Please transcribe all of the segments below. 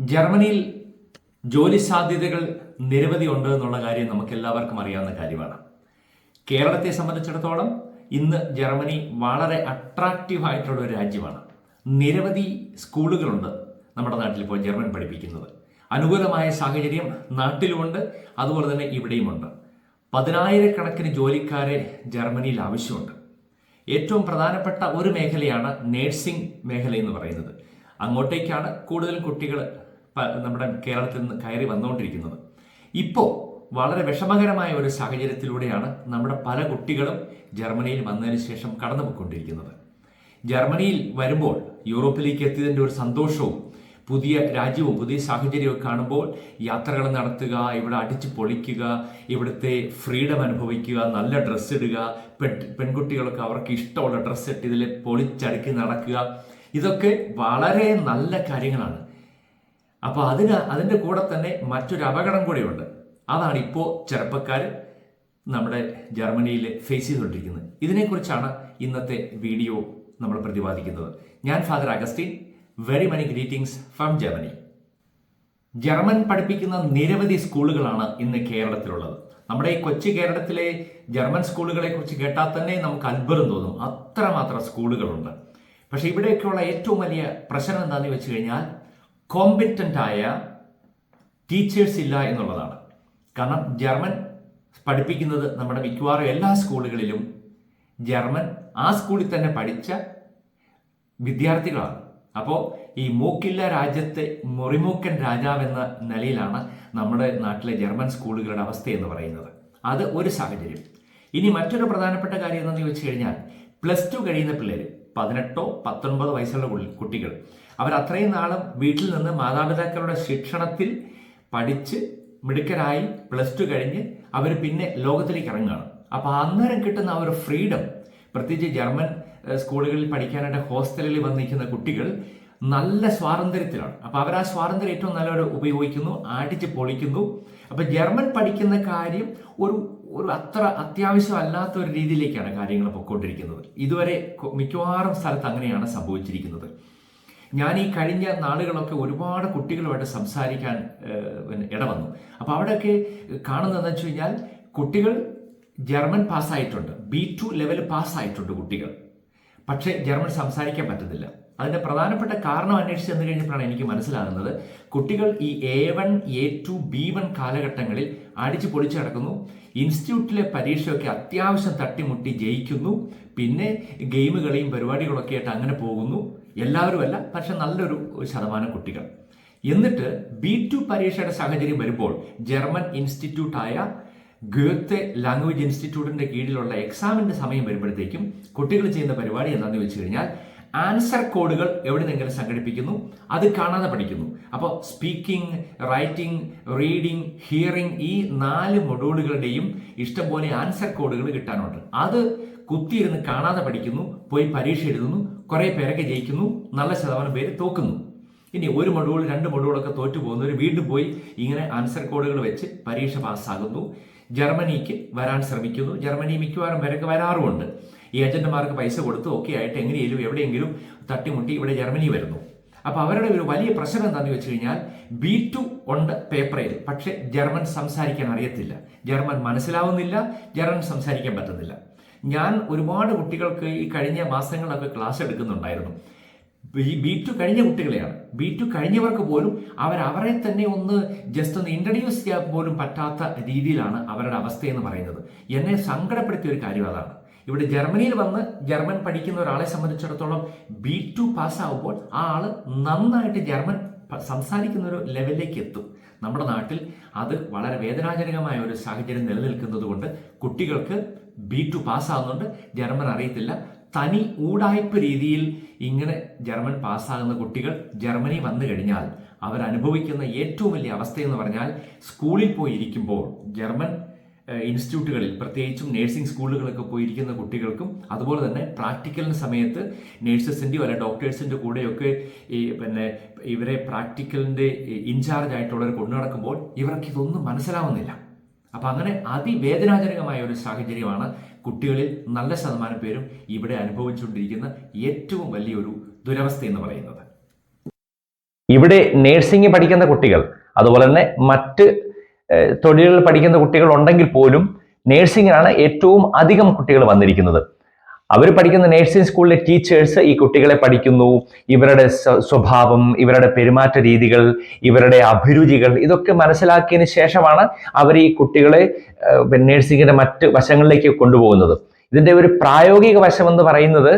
ജർമ്മനിയിൽ ജോലി സാധ്യതകൾ നിരവധി ഉണ്ട് എന്നുള്ള കാര്യം നമുക്ക് എല്ലാവർക്കും അറിയാവുന്ന കാര്യമാണ്. കേരളത്തെ സംബന്ധിച്ചിടത്തോളം ഇന്ന് ജർമ്മനി വളരെ അട്രാക്റ്റീവ് ആയിട്ടുള്ള ഒരു രാജ്യമാണ്. നിരവധി സ്കൂളുകളുണ്ട് നമ്മുടെ നാട്ടിൽ ഇപ്പോൾ ജർമ്മൻ പഠിപ്പിക്കുന്നത്. അനുകൂലമായ സാഹചര്യം നാട്ടിലുമുണ്ട്, അതുപോലെ തന്നെ ഇവിടെയുമുണ്ട്. 10,000-കണക്കിന് ജോലിക്കാരെ ജർമ്മനിയിൽ ആവശ്യമുണ്ട്. ഏറ്റവും പ്രധാനപ്പെട്ട ഒരു മേഖലയാണ് നേഴ്സിംഗ് മേഖല എന്ന് പറയുന്നത്. അങ്ങോട്ടേക്കാണ് കൂടുതൽ കുട്ടികൾ നമ്മുടെ കേരളത്തിൽ നിന്ന് കയറി വന്നുകൊണ്ടിരിക്കുന്നത്. ഇപ്പോൾ വളരെ വിഷമകരമായ ഒരു സാഹചര്യത്തിലൂടെയാണ് നമ്മുടെ പല കുട്ടികളും ജർമ്മനിയിൽ വന്നതിന് ശേഷം കടന്നുപോയിക്കൊണ്ടിരിക്കുന്നത്. ജർമ്മനിയിൽ വരുമ്പോൾ യൂറോപ്പിലേക്ക് എത്തിയതിൻ്റെ ഒരു സന്തോഷവും പുതിയ രാജ്യവും പുതിയ സാഹചര്യവും കാണുമ്പോൾ യാത്രകൾ നടത്തുക, ഇവിടെ അടിച്ചു പൊളിക്കുക, ഇവിടുത്തെ ഫ്രീഡം അനുഭവിക്കുക, നല്ല ഡ്രസ്സ് ഇടുക, പെൺകുട്ടികളൊക്കെ അവർക്ക് ഇഷ്ടമുള്ള ഡ്രസ്സ് ഇട്ട് ഇതിൽ പൊളിച്ചടുക്കി നടക്കുക, ഇതൊക്കെ വളരെ നല്ല കാര്യങ്ങളാണ്. അപ്പോൾ അതിൻ്റെ കൂടെ തന്നെ മറ്റൊരു അപകടം കൂടെയുണ്ട്. അതാണ് ഇപ്പോൾ ചെറുപ്പക്കാർ നമ്മുടെ ജർമ്മനിയിൽ ഫേസ് ചെയ്തുകൊണ്ടിരിക്കുന്നത്. ഇതിനെക്കുറിച്ചാണ് ഇന്നത്തെ വീഡിയോ നമ്മൾ പ്രതിപാദിക്കുന്നത്. ഞാൻ father Augustine. Very many greetings from Germany. German പഠിപ്പിക്കുന്ന നിരവധി സ്കൂളുകളാണ് ഇന്ന് കേരളത്തിലുള്ളത്. നമ്മുടെ ഈ കൊച്ചു കേരളത്തിലെ ജർമ്മൻ സ്കൂളുകളെ കുറിച്ച് കേട്ടാൽ തന്നെ നമുക്ക് അത്ഭുതം തോന്നും. അത്രമാത്രം സ്കൂളുകളുണ്ട്. പക്ഷെ ഇവിടെയൊക്കെയുള്ള ഏറ്റവും വലിയ പ്രശ്നം എന്താണെന്ന് വെച്ച് കഴിഞ്ഞാൽ കോമ്പറ്റൻ്റ് ആയ ടീച്ചേഴ്സ് ഇല്ല എന്നുള്ളതാണ്. കാരണം ജർമ്മൻ പഠിപ്പിക്കുന്നത് നമ്മുടെ മിക്കവാറും എല്ലാ സ്കൂളുകളിലും ജർമ്മൻ ആ സ്കൂളിൽ തന്നെ പഠിച്ച വിദ്യാർത്ഥികളാണ്. അപ്പോൾ ഈ മൂക്കില്ല രാജ്യത്തെ മുറിമൂക്കൻ രാജാവെന്ന നിലയിലാണ് നമ്മുടെ നാട്ടിലെ ജർമ്മൻ സ്കൂളുകളുടെ അവസ്ഥ എന്ന് പറയുന്നത്. അത് ഒരു സാഹചര്യം. ഇനി മറ്റൊരു പ്രധാനപ്പെട്ട കാര്യം എന്താണെന്ന് ചോദിച്ചു കഴിഞ്ഞാൽ +2 കഴിയുന്ന പിള്ളേർ, 18-19 വയസ്സുള്ള കുട്ടികൾ, അവർ അത്രയും നാളും വീട്ടിൽ നിന്ന് മാതാപിതാക്കളുടെ ശിക്ഷണത്തിൽ പഠിച്ച് മിടുക്കരായി +2 കഴിഞ്ഞ് അവർ പിന്നെ ലോകത്തിലേക്ക് ഇറങ്ങുകയാണ്. അപ്പോൾ അന്നേരം കിട്ടുന്ന ആ ഒരു ഫ്രീഡം, പ്രത്യേകിച്ച് ജർമ്മൻ സ്കൂളുകളിൽ പഠിക്കാനായിട്ട് ഹോസ്റ്റലിൽ വന്നിരിക്കുന്ന കുട്ടികൾ നല്ല സ്വാതന്ത്ര്യത്തിലാണ്. അപ്പോൾ അവർ ആ സ്വാതന്ത്ര്യം ഏറ്റവും നല്ലപോലെ ഉപയോഗിക്കുന്നു, അടിച്ച് പൊളിക്കുന്നു. അപ്പോൾ ജർമ്മൻ പഠിക്കുന്ന കാര്യം ഒരു അത്ര അത്യാവശ്യമല്ലാത്ത ഒരു രീതിയിലേക്കാണ് കാര്യങ്ങൾ പൊയ്ക്കൊണ്ടിരിക്കുന്നത്. ഇതുവരെ മിക്കവാറും സ്ഥലത്ത് അങ്ങനെയാണ് സംഭവിച്ചിരിക്കുന്നത്. ഞാൻ ഈ കഴിഞ്ഞ നാളുകളൊക്കെ ഒരുപാട് കുട്ടികളുമായിട്ട് സംസാരിക്കാൻ ഇടവന്നു. അപ്പോൾ അവിടെയൊക്കെ കാണുന്നതെന്ന് വെച്ച് കഴിഞ്ഞാൽ കുട്ടികൾ ജർമ്മൻ പാസ്സായിട്ടുണ്ട്, B2 ലെവൽ പാസ്സായിട്ടുണ്ട് കുട്ടികൾ. പക്ഷേ ജർമ്മൻ സംസാരിക്കാൻ പറ്റുന്നില്ല. അതിൻ്റെ പ്രധാനപ്പെട്ട കാരണം അന്വേഷിച്ച് ചെന്ന് കഴിഞ്ഞപ്പോഴാണ് എനിക്ക് മനസ്സിലാകുന്നത്, കുട്ടികൾ ഈ A1, A2, B1 കാലഘട്ടങ്ങളിൽ അടിച്ചു പൊളിച്ചു കിടക്കുന്നു. ഇൻസ്റ്റിറ്റ്യൂട്ടിലെ പരീക്ഷയൊക്കെ അത്യാവശ്യം തട്ടിമുട്ടി ജയിക്കുന്നു. പിന്നെ ഗെയിമുകളെയും പരിപാടികളൊക്കെ ആയിട്ട് അങ്ങനെ പോകുന്നു. എല്ലാവരും അല്ല, പക്ഷെ നല്ലൊരു ശതമാനം കുട്ടികൾ. എന്നിട്ട് B2 പരീക്ഷയുടെ സാഹചര്യം വരുമ്പോൾ ജർമ്മൻ ഇൻസ്റ്റിറ്റ്യൂട്ടായ ഗോത്തെ ലാംഗ്വേജ് ഇൻസ്റ്റിറ്റ്യൂട്ടിന്റെ കീഴിലുള്ള എക്സാമിന്റെ സമയം വരുമ്പോഴത്തേക്കും കുട്ടികൾ ചെയ്യുന്ന പരിപാടി എന്താണെന്ന് വെച്ച് കഴിഞ്ഞാൽ ആൻസർ കോഡുകൾ എവിടെ നിന്നെങ്കിലും സംഘടിപ്പിക്കുന്നു, അത് കാണാതെ പഠിക്കുന്നു. അപ്പോൾ സ്പീക്കിംഗ്, റൈറ്റിംഗ്, റീഡിംഗ്, ഹിയറിംഗ്, ഈ 4 മൊഡ്യൂളുകളുടെയും ഇഷ്ടംപോലെ ആൻസർ കോഡുകൾ കിട്ടാനുണ്ട്. അത് കുത്തിയിരുന്ന് കാണാതെ പഠിക്കുന്നു, പോയി പരീക്ഷ എഴുതുന്നു. കുറേ പേരൊക്കെ ജയിക്കുന്നു, നല്ല ശതമാനം പേര് തോക്കുന്നു. ഇനി 1 മൊഡ്യൂൾ 2 മൊഡ്യൂളൊക്കെ തോറ്റു പോകുന്നവർ വീണ്ടും പോയി ഇങ്ങനെ ആൻസർ കോഡുകൾ വെച്ച് പരീക്ഷ പാസ്സാകുന്നു. ജർമ്മനിക്ക് വരാൻ ശ്രമിക്കുന്നു. ജർമ്മനി മിക്കവാറും പേരൊക്കെ വരാറുമുണ്ട്. ഈ ഏജന്റുമാർക്ക് പൈസ കൊടുത്ത് ഒക്കെ ആയിട്ട് എങ്ങനെയെങ്കിലും എവിടെയെങ്കിലും തട്ടിമുട്ടി ഇവിടെ ജർമ്മനി വരുന്നു. അപ്പോൾ അവരുടെ ഒരു വലിയ പ്രശ്നം എന്താണെന്ന് വെച്ച് കഴിഞ്ഞാൽ B2 ഉണ്ട് പേപ്പറിൽ, പക്ഷേ ജർമ്മൻ സംസാരിക്കാൻ അറിയത്തില്ല, ജർമ്മൻ മനസ്സിലാവുന്നില്ല, ജർമ്മൻ സംസാരിക്കാൻ പറ്റുന്നില്ല. ഞാൻ ഒരുപാട് കുട്ടികൾക്ക് ഈ കഴിഞ്ഞ മാസങ്ങളിലൊക്കെ ക്ലാസ് എടുക്കുന്നുണ്ടായിരുന്നു. B2 കഴിഞ്ഞ കുട്ടികളെയാണ്. B2 കഴിഞ്ഞവർക്ക് പോലും അവരെ തന്നെ ജസ്റ്റ് ഒന്ന് ഇൻട്രൊഡ്യൂസ് ചെയ്യാൻ പോലും പറ്റാത്ത രീതിയിലാണ് അവരുടെ അവസ്ഥയെന്ന് പറയുന്നത്. എന്നെ സങ്കടപ്പെടുത്തിയ ഒരു കാര്യം അതാണ്. ഇവിടെ ജർമ്മനിയിൽ വന്ന് ജർമ്മൻ പഠിക്കുന്ന ഒരാളെ സംബന്ധിച്ചിടത്തോളം B2 പാസ്സാവുമ്പോൾ ആ ആള് നന്നായിട്ട് ജർമ്മൻ സംസാരിക്കുന്ന ഒരു ലെവലിലേക്ക് എത്തും. നമ്മുടെ നാട്ടിൽ അത് വളരെ വേദനാജനകമായ ഒരു സാഹചര്യം നിലനിൽക്കുന്നത് കൊണ്ട് കുട്ടികൾക്ക് B2 പാസ്സാകുന്നുണ്ട്, ജർമ്മൻ അറിയത്തില്ല. തനി ഊടായ്പ രീതിയിൽ ഇങ്ങനെ ജർമ്മൻ പാസ്സാകുന്ന കുട്ടികൾ ജർമ്മനി വന്നു കഴിഞ്ഞാൽ അവരനുഭവിക്കുന്ന ഏറ്റവും വലിയ അവസ്ഥയെന്ന് പറഞ്ഞാൽ സ്കൂളിൽ പോയി ഇരിക്കുമ്പോൾ ജർമ്മൻ ഇൻസ്റ്റിറ്റ്യൂട്ടുകളിൽ, പ്രത്യേകിച്ചും നേഴ്സിംഗ് സ്കൂളുകളൊക്കെ പോയിരിക്കുന്ന കുട്ടികൾക്കും, അതുപോലെ തന്നെ പ്രാക്ടിക്കലിന് സമയത്ത് നേഴ്സസിൻ്റെയോ അല്ല ഡോക്ടേഴ്സിൻ്റെ കൂടെയൊക്കെ ഇവരെ പ്രാക്ടിക്കലിൻ്റെ ഇൻചാർജ് ആയിട്ടുള്ളവർ കൊണ്ടു നടക്കുമ്പോൾ ഇവർക്ക് ഇതൊന്നും മനസ്സിലാവുന്നില്ല. അപ്പം അങ്ങനെ അതിവേദനാജനകമായ ഒരു സാഹചര്യമാണ് കുട്ടികളിൽ നല്ല ശതമാനം പേരും ഇവിടെ അനുഭവിച്ചുകൊണ്ടിരിക്കുന്ന ഏറ്റവും വലിയൊരു ദുരവസ്ഥ എന്ന് പറയുന്നത്. ഇവിടെ നേഴ്സിംഗ് പഠിക്കുന്ന കുട്ടികൾ, അതുപോലെ തന്നെ മറ്റ് തൊഴിലുകൾ പഠിക്കുന്ന കുട്ടികൾ ഉണ്ടെങ്കിൽ പോലും നേഴ്സിംഗിനാണ് ഏറ്റവും അധികം കുട്ടികൾ വന്നിരിക്കുന്നത്. അവർ പഠിക്കുന്ന നേഴ്സിംഗ് സ്കൂളിലെ ടീച്ചേഴ്സ് ഈ കുട്ടികളെ പഠിക്കുന്നു. ഇവരുടെ സ്വഭാവം, ഇവരുടെ പെരുമാറ്റ രീതികൾ, ഇവരുടെ അഭിരുചികൾ ഇതൊക്കെ മനസ്സിലാക്കിയതിന് ശേഷമാണ് അവർ ഈ കുട്ടികളെ നേഴ്സിംഗിന്റെ മറ്റ് വശങ്ങളിലേക്ക് കൊണ്ടുപോകുന്നത്. ഇതിന്റെ ഒരു പ്രായോഗിക വശം എന്ന് പറയുന്നത്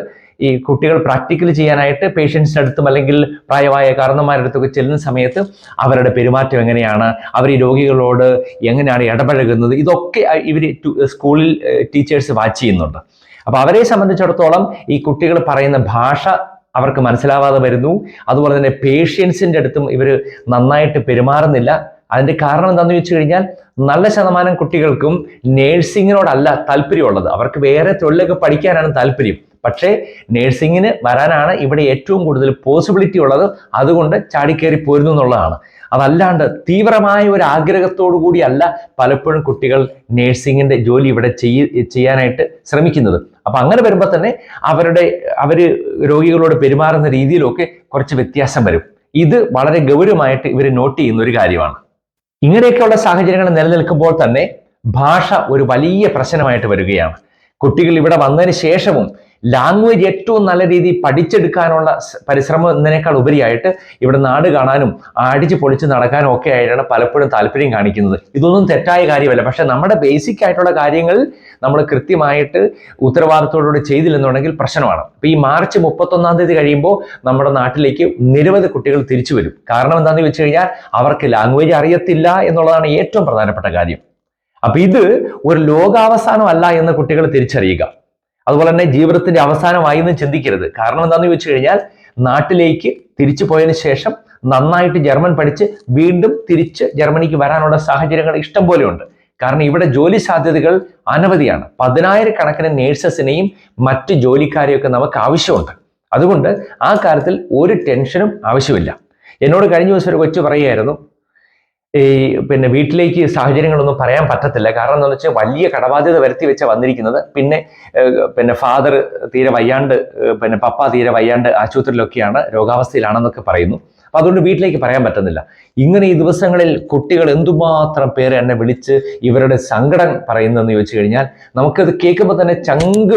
ഈ കുട്ടികൾ പ്രാക്ടിക്കൽ ചെയ്യാനായിട്ട് പേഷ്യൻസിന്റെ അടുത്തും അല്ലെങ്കിൽ പ്രായമായ കാരണന്മാരുടെ അടുത്തൊക്കെ ചെല്ലുന്ന സമയത്ത് അവരുടെ പെരുമാറ്റം എങ്ങനെയാണ്, അവർ ഈ രോഗികളോട് എങ്ങനെയാണ് ഇടപഴകുന്നത്, ഇതൊക്കെ ഇവർ സ്കൂളിൽ ടീച്ചേഴ്സ് വാച്ച് ചെയ്യുന്നുണ്ട്. അപ്പൊ അവരെ സംബന്ധിച്ചിടത്തോളം ഈ കുട്ടികൾ പറയുന്ന ഭാഷ അവർക്ക് മനസ്സിലാവാതെ വരുന്നു. അതുപോലെ തന്നെ പേഷ്യൻസിന്റെ അടുത്തും ഇവർ നന്നായിട്ട് പെരുമാറുന്നില്ല. അതിന്റെ കാരണം എന്താണെന്ന് വെച്ച് കഴിഞ്ഞാൽ നല്ല ശതമാനം കുട്ടികൾക്കും നേഴ്സിങ്ങിനോടല്ല താല്പര്യമുള്ളത്. അവർക്ക് വേറെ തൊഴിലൊക്കെ പഠിക്കാനാണ് താല്പര്യം. പക്ഷേ നേഴ്സിങ്ങിന് വരാനാണ് ഇവിടെ ഏറ്റവും കൂടുതൽ പോസിബിലിറ്റി ഉള്ളത്. അതുകൊണ്ട് ചാടിക്കയറി പോരുന്നു എന്നുള്ളതാണ്. അതല്ലാണ്ട് തീവ്രമായ ഒരു ആഗ്രഹത്തോടു കൂടിയല്ല പലപ്പോഴും കുട്ടികൾ നേഴ്സിങ്ങിന്റെ ജോലി ഇവിടെ ചെയ്യാനായിട്ട് ശ്രമിക്കുന്നത്. അപ്പൊ അങ്ങനെ വരുമ്പോൾ തന്നെ അവര് രോഗികളോട് പെരുമാറുന്ന രീതിയിലൊക്കെ കുറച്ച് വ്യത്യാസം വരും. ഇത് വളരെ ഗൗരവമായിട്ട് ഇവർ നോട്ട് ചെയ്യുന്ന ഒരു കാര്യമാണ്. ഇങ്ങനെയൊക്കെയുള്ള സാഹചര്യങ്ങൾ നിലനിൽക്കുമ്പോൾ തന്നെ ഭാഷ ഒരു വലിയ പ്രശ്നമായിട്ട് വരികയാണ്. കുട്ടികൾ ഇവിടെ വന്നതിന് ശേഷവും ലാംഗ്വേജ് ഏറ്റവും നല്ല രീതിയിൽ പഠിച്ചെടുക്കാനുള്ള പരിശ്രമം എന്നതിനേക്കാൾ ഉപരിയായിട്ട് ഇവിടെ നാട് കാണാനും അടിച്ച് പൊളിച്ച് നടക്കാനും ഒക്കെ ആയിട്ടാണ് പലപ്പോഴും താല്പര്യം കാണിക്കുന്നത്. ഇതൊന്നും തെറ്റായ കാര്യമല്ല. പക്ഷെ നമ്മുടെ ബേസിക് ആയിട്ടുള്ള കാര്യങ്ങൾ നമ്മൾ കൃത്യമായിട്ട് ഉത്തരവാദിത്തോടുകൂടി ചെയ്തില്ലെന്നുണ്ടെങ്കിൽ പ്രശ്നമാണ്. ഇപ്പൊ ഈ മാർച്ച് 31 കഴിയുമ്പോൾ നമ്മുടെ നാട്ടിലേക്ക് നിരവധി കുട്ടികൾ തിരിച്ചു വരും. കാരണം എന്താണെന്ന് വെച്ച് കഴിഞ്ഞാൽ അവർക്ക് ലാംഗ്വേജ് അറിയത്തില്ല എന്നുള്ളതാണ് ഏറ്റവും പ്രധാനപ്പെട്ട കാര്യം. അപ്പൊ ഇത് ഒരു ലോകാവസാനം അല്ല എന്ന് കുട്ടികൾ തിരിച്ചറിയുക. അതുപോലെ തന്നെ ജീവിതത്തിന്റെ അവസാനമായി എന്ന് ചിന്തിക്കരുത്. കാരണം എന്താണെന്ന് ചോദിച്ചു കഴിഞ്ഞാൽ നാട്ടിലേക്ക് തിരിച്ചു പോയതിനു ശേഷം നന്നായിട്ട് ജർമ്മൻ പഠിച്ച് വീണ്ടും തിരിച്ച് ജർമ്മനിക്ക് വരാനുള്ള സാഹചര്യങ്ങൾ ഇഷ്ടം പോലെ ഉണ്ട്. കാരണം ഇവിടെ ജോലി സാധ്യതകൾ അനവധിയാണ്. 10,000-കണക്കിന് നേഴ്സസിനെയും മറ്റ് ജോലിക്കാരെയൊക്കെ നമുക്ക് ആവശ്യമുണ്ട്. അതുകൊണ്ട് ആ കാര്യത്തിൽ ഒരു ടെൻഷനും ആവശ്യമില്ല. എന്നോട് കഴിഞ്ഞ ദിവസം ഒരു കൊച്ചു പറയുകയായിരുന്നു, വീട്ടിലേക്ക് സാഹചര്യങ്ങളൊന്നും പറയാൻ പറ്റത്തില്ല. കാരണം എന്താണെന്ന് വെച്ചാൽ വലിയ കടബാധ്യത വരുത്തി വെച്ചാൽ വന്നിരിക്കുന്നത്. പിന്നെ ഫാദർ തീരെ വയ്യാണ്ട്, പപ്പ തീരെ വയ്യാണ്ട് ആശുപത്രിയിലൊക്കെയാണ്, രോഗാവസ്ഥയിലാണെന്നൊക്കെ പറയുന്നു. അപ്പൊ അതുകൊണ്ട് വീട്ടിലേക്ക് പറയാൻ പറ്റുന്നില്ല. ഇങ്ങനെ ഈ ദിവസങ്ങളിൽ കുട്ടികൾ എന്തുമാത്രം പേര് എന്നെ വിളിച്ച് ഇവരുടെ സങ്കടം പറയുന്നതെന്ന് ചോദിച്ചു കഴിഞ്ഞാൽ നമുക്കത് കേൾക്കുമ്പോൾ തന്നെ ചങ്ക്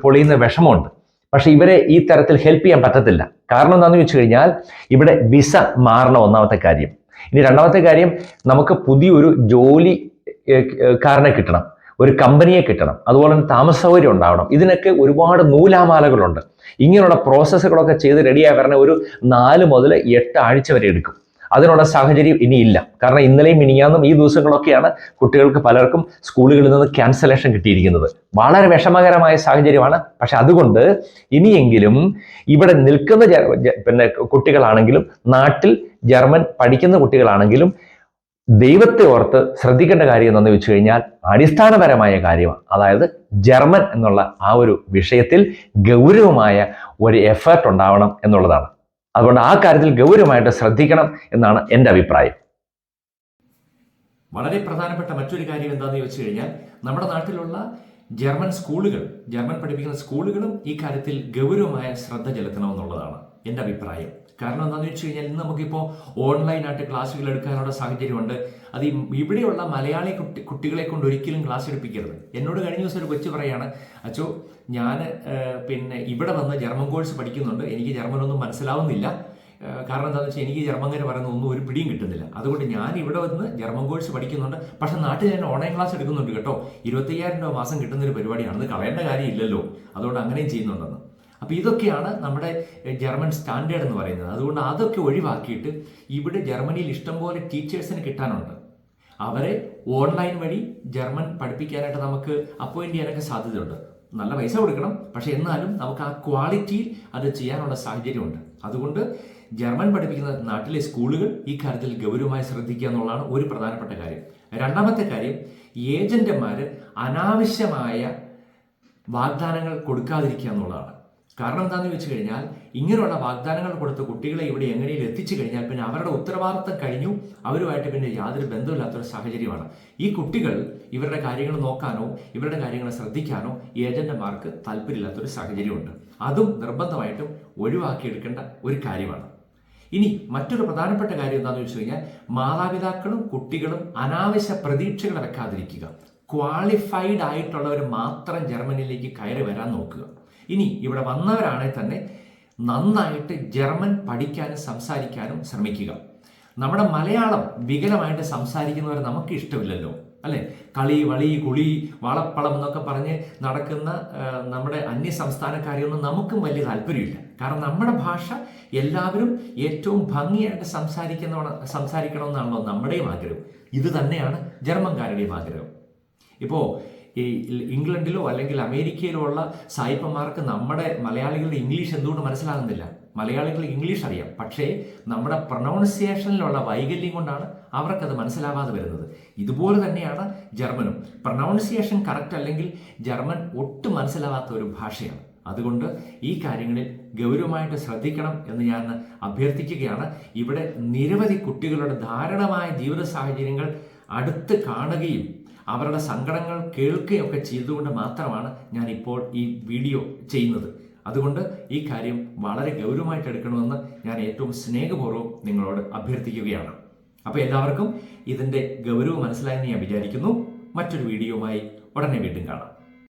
പൊളിയുന്ന വിഷമമുണ്ട്. പക്ഷെ ഇവരെ ഈ തരത്തിൽ ഹെൽപ്പ് ചെയ്യാൻ പറ്റത്തില്ല. കാരണം എന്താണെന്ന് വെച്ച് കഴിഞ്ഞാൽ ഇവിടെ വിസ മാറണം, ഒന്നാമത്തെ കാര്യം. ഇനി രണ്ടാമത്തെ കാര്യം, നമുക്ക് പുതിയൊരു ജോലിക്കാരനെ കിട്ടണം, ഒരു കമ്പനിയെ കിട്ടണം, അതുപോലെ തന്നെ താമസ സൗകര്യം ഉണ്ടാവണം. ഇതിനൊക്കെ ഒരുപാട് നൂലാമാലകളുണ്ട്. ഇങ്ങനെയുള്ള പ്രോസസ്സുകളൊക്കെ ചെയ്ത് റെഡിയായി വരണ ഒരു 4 മുതൽ 8 ആഴ്ച വരെ എടുക്കും. അതിനുള്ള സാഹചര്യം ഇനിയില്ല. കാരണം ഇന്നലെയും മിനിഞ്ഞാന്നും ഈ ദിവസങ്ങളൊക്കെയാണ് കുട്ടികൾക്ക് പലർക്കും സ്കൂളുകളിൽ നിന്ന് ക്യാൻസലേഷൻ കിട്ടിയിരിക്കുന്നത്. വളരെ വിഷമകരമായ സാഹചര്യമാണ്. പക്ഷെ അതുകൊണ്ട് ഇനിയെങ്കിലും ഇവിടെ നിൽക്കുന്ന കുട്ടികളാണെങ്കിലും നാട്ടിൽ ജർമ്മൻ പഠിക്കുന്ന കുട്ടികളാണെങ്കിലും ദൈവത്തെ ഓർത്ത് ശ്രദ്ധിക്കേണ്ട കാര്യം എന്താണെന്ന് വെച്ച് കഴിഞ്ഞാൽ അടിസ്ഥാനപരമായ കാര്യമാണ്. അതായത് ജർമ്മൻ എന്നുള്ള ആ ഒരു വിഷയത്തിൽ ഗൗരവമായ ഒരു എഫേർട്ട് ഉണ്ടാവണം എന്നുള്ളതാണ്. അതുകൊണ്ട് ആ കാര്യത്തിൽ ഗൗരവമായിട്ട് ശ്രദ്ധിക്കണം എന്നാണ് എൻ്റെ അഭിപ്രായം. വളരെ പ്രധാനപ്പെട്ട മറ്റൊരു കാര്യം എന്താണെന്ന് ചോദിച്ചു കഴിഞ്ഞാൽ നമ്മുടെ നാട്ടിലുള്ള ജർമ്മൻ പഠിപ്പിക്കുന്ന സ്കൂളുകളും ഈ കാര്യത്തിൽ ഗൗരവമായ ശ്രദ്ധ ചെലുത്തണമെന്നുള്ളതാണ് എൻ്റെ അഭിപ്രായം. കാരണം എന്താണെന്ന് വെച്ച് കഴിഞ്ഞാൽ ഇന്ന് നമുക്കിപ്പോൾ ഓൺലൈനായിട്ട് ക്ലാസ്സുകൾ എടുക്കാനുള്ള സാഹചര്യമുണ്ട്. അത് ഇവിടെയുള്ള മലയാളി കുട്ടികളെ കൊണ്ട് ഒരിക്കലും ക്ലാസ് എടുപ്പിക്കരുത്. എന്നോട് കഴിഞ്ഞ ദിവസം ഒരു കൊച്ചു പറയാണ്, അച്ചോ ഞാൻ ഇവിടെ വന്ന് ജർമ്മൻ കോഴ്സ് പഠിക്കുന്നുണ്ട്, എനിക്ക് ജർമ്മനൊന്നും മനസ്സിലാവുന്നില്ല. കാരണം എന്താണെന്ന് വെച്ചാൽ എനിക്ക് ജർമ്മൻകാർ പറയുന്ന ഒന്നും ഒരു പിടിയും കിട്ടുന്നില്ല. അതുകൊണ്ട് ഞാൻ ഇവിടെ വന്ന് ജർമ്മൻ കോഴ്സ് പഠിക്കുന്നുണ്ട്, പക്ഷെ നാട്ടിൽ ഞാൻ ഓൺലൈൻ ക്ലാസ് എടുക്കുന്നുണ്ട് കേട്ടോ, 25,000 രൂപ മാസം കിട്ടുന്നൊരു പരിപാടിയാണ്, അത് കളയേണ്ട കാര്യമില്ലല്ലോ, അതുകൊണ്ട് അങ്ങനെയും ചെയ്യുന്നുണ്ടെന്ന്. അപ്പോൾ ഇതൊക്കെയാണ് നമ്മുടെ ജർമ്മൻ സ്റ്റാൻഡേർഡ് എന്ന് പറയുന്നത്. അതുകൊണ്ട് അതൊക്കെ ഒഴിവാക്കിയിട്ട് ഇവിടെ ജർമ്മനിയിൽ ഇഷ്ടംപോലെ ടീച്ചേഴ്സിന് കിട്ടാനുണ്ട്. അവരെ ഓൺലൈൻ വഴി ജർമ്മൻ പഠിപ്പിക്കാനായിട്ട് നമുക്ക് അപ്പോയിന്റ് ചെയ്യാനൊക്കെ സാധ്യതയുണ്ട്. നല്ല പൈസ കൊടുക്കണം, പക്ഷെ എന്നാലും നമുക്ക് ആ ക്വാളിറ്റിയിൽ അത് ചെയ്യാനുള്ള സാഹചര്യമുണ്ട്. അതുകൊണ്ട് ജർമ്മൻ പഠിപ്പിക്കുന്ന നാട്ടിലെ സ്കൂളുകൾ ഈ കാര്യത്തിൽ ഗൗരവമായി ശ്രദ്ധിക്കുക എന്നുള്ളതാണ് ഒരു പ്രധാനപ്പെട്ട കാര്യം. രണ്ടാമത്തെ കാര്യം, ഏജന്റുമാർ അനാവശ്യമായ വാഗ്ദാനങ്ങൾ കൊടുക്കാതിരിക്കുക എന്നുള്ളതാണ്. കാരണം എന്താണെന്ന് വെച്ച് കഴിഞ്ഞാൽ ഇങ്ങനെയുള്ള വാഗ്ദാനങ്ങൾ കൊടുത്ത് കുട്ടികളെ ഇവിടെ എങ്ങനെയും എത്തിച്ചു കഴിഞ്ഞാൽ പിന്നെ അവരുടെ ഉത്തരവാദിത്തം കഴിഞ്ഞു, അവരുമായിട്ട് പിന്നെ യാതൊരു ബന്ധമില്ലാത്തൊരു സാഹചര്യമാണ്. ഈ കുട്ടികൾ ഇവരുടെ കാര്യങ്ങൾ നോക്കാനോ ഇവരുടെ കാര്യങ്ങൾ ശ്രദ്ധിക്കാനോ ഏജന്റുമാർക്ക് താല്പര്യമില്ലാത്തൊരു സാഹചര്യമുണ്ട്. അതും നിർബന്ധമായിട്ടും ഒഴിവാക്കിയെടുക്കേണ്ട ഒരു കാര്യമാണ്. ഇനി മറ്റൊരു പ്രധാനപ്പെട്ട കാര്യം എന്താണെന്ന് വെച്ച് കഴിഞ്ഞാൽ മാതാപിതാക്കളും കുട്ടികളും അനാവശ്യ പ്രതീക്ഷകൾ വെക്കാതിരിക്കുക. ക്വാളിഫൈഡ് ആയിട്ടുള്ളവർ മാത്രം ജർമ്മനിയിലേക്ക് കയറി വരാൻ നോക്കുക. ഇനി ഇവിടെ വന്നവരാണെങ്കിൽ തന്നെ നന്നായിട്ട് ജർമ്മൻ പഠിക്കാനും സംസാരിക്കാനും ശ്രമിക്കുക. നമ്മുടെ മലയാളം വികലമായിട്ട് സംസാരിക്കുന്നവർ നമുക്ക് ഇഷ്ടമില്ലല്ലോ, അല്ലെ? കളി വളി കുളി വാളപ്പളം എന്നൊക്കെ പറഞ്ഞ് നടക്കുന്ന നമ്മുടെ അന്യ സംസ്ഥാനക്കാരെയൊന്നും നമുക്കും വലിയ താല്പര്യമില്ല. കാരണം നമ്മുടെ ഭാഷ എല്ലാവരും ഏറ്റവും ഭംഗിയായിട്ട് സംസാരിക്കണമെന്നാണല്ലോ നമ്മുടെയും ആഗ്രഹം. ഇത് തന്നെയാണ് ജർമ്മൻകാരുടെയും ആഗ്രഹം. ഇപ്പോൾ ഈ ഇംഗ്ലണ്ടിലോ അല്ലെങ്കിൽ അമേരിക്കയിലോ ഉള്ള സായിപ്പന്മാർക്ക് നമ്മുടെ മലയാളികളുടെ ഇംഗ്ലീഷ് എന്തുകൊണ്ട് മനസ്സിലാകുന്നില്ല? മലയാളികൾ ഇംഗ്ലീഷ് അറിയാം, പക്ഷേ നമ്മുടെ പ്രൊനൗൺസിയേഷനിലുള്ള വൈകല്യം കൊണ്ടാണ് അവർക്കത് മനസ്സിലാവാതെ വരുന്നത്. ഇതുപോലെ തന്നെയാണ് ജർമ്മനും. പ്രൊനൗൺസിയേഷൻ കറക്റ്റ് അല്ലെങ്കിൽ ജർമ്മൻ ഒട്ടും മനസ്സിലാവാത്ത ഒരു ഭാഷയാണ്. അതുകൊണ്ട് ഈ കാര്യങ്ങളിൽ ഗൗരവമായിട്ട് ശ്രദ്ധിക്കണം എന്ന് ഞാൻ അഭ്യർത്ഥിക്കുകയാണ്. ഇവിടെ നിരവധി കുട്ടികളുടെ ദാരുണമായ ജീവിത സാഹചര്യങ്ങൾ അടുത്ത് കാണുകയും അവരുടെ സങ്കടങ്ങൾ കേൾക്കുകയൊക്കെ ചെയ്തുകൊണ്ട് മാത്രമാണ് ഞാൻ ഇപ്പോൾ ഈ വീഡിയോ ചെയ്യുന്നത്. അതുകൊണ്ട് ഈ കാര്യം വളരെ ഗൗരവമായിട്ട് എടുക്കണമെന്ന് ഞാൻ ഏറ്റവും സ്നേഹപൂർവ്വം നിങ്ങളോട് അഭ്യർത്ഥിക്കുകയാണ്. അപ്പോൾ എല്ലാവർക്കും ഇതിൻ്റെ ഗൗരവം മനസ്സിലായെന്ന് ഞാൻ വിചാരിക്കുന്നു. മറ്റൊരു വീഡിയോയുമായി ഉടനെ വീണ്ടും കാണാം.